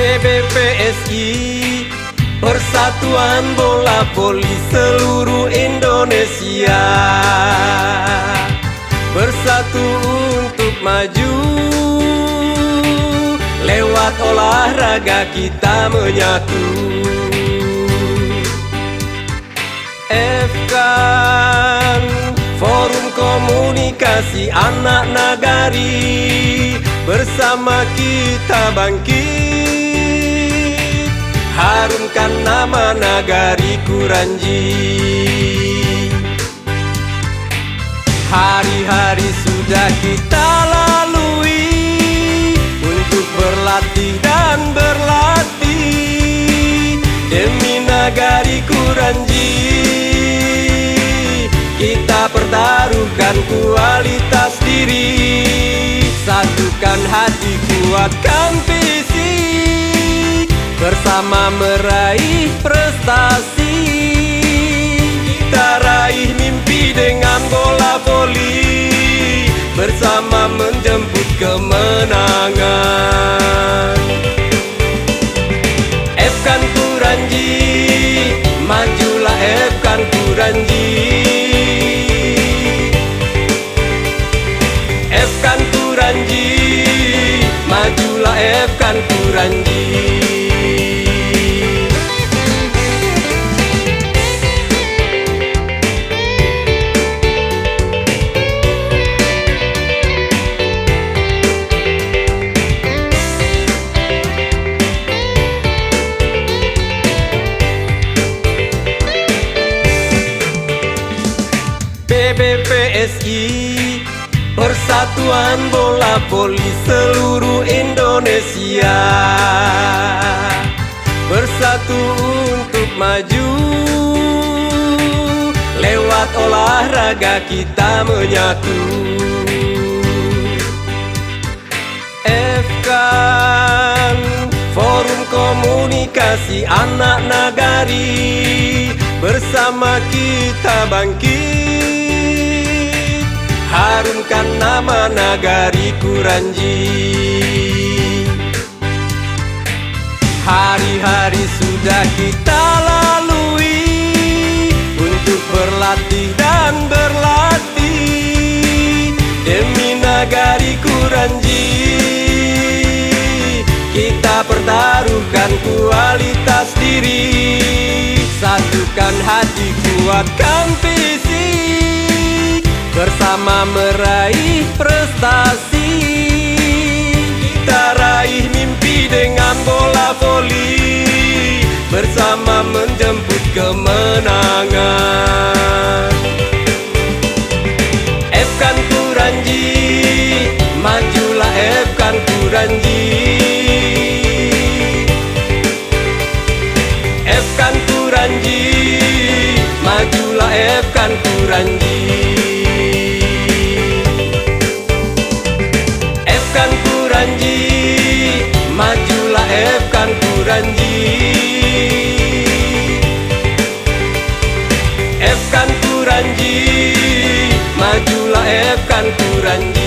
PBPSI, Persatuan Bola Voli seluruh Indonesia, bersatu untuk maju. Lewat olahraga kita menyatu. FKAN, Forum Komunikasi Anak Nagari, bersama kita bangkit, harumkan nama Nagari Kuranji. Hari-hari sudah kita lalui untuk berlatih dan berlatih demi Nagari Kuranji. Kita pertaruhkan kualitas diri, satukan hati, kuatkan fisik, bersama meraih prestasi. Kita raih mimpi dengan bola voli, bersama menjemput kemenangan. FKAN Kuranji, majulah FKAN Kuranji. FKAN Kuranji, majulah FKAN Kuranji. PBPSI, Persatuan Bola Voli seluruh Indonesia, bersatu untuk maju. Lewat olahraga kita menyatu. FKAN, Forum Komunikasi Anak Nagari, bersama kita bangkit, harumkan nama Nagari Kuranji. Hari-hari sudah kita lalui untuk berlatih dan berlatih demi Nagari Kuranji. Kita pertaruhkan kualitas diri, satukan hati, kuatkan fisik, bersama meraih prestasi. Kita raih mimpi dengan bola voli, bersama menjemput kemenangan. FKAN Kuranji, majulah FKAN Kuranji. FKAN Kuranji, majulah FKAN Kuranji. FKAN Kuranji, majulah FKAN Kuranji. FKAN Kuranji, majulah FKAN Kuranji.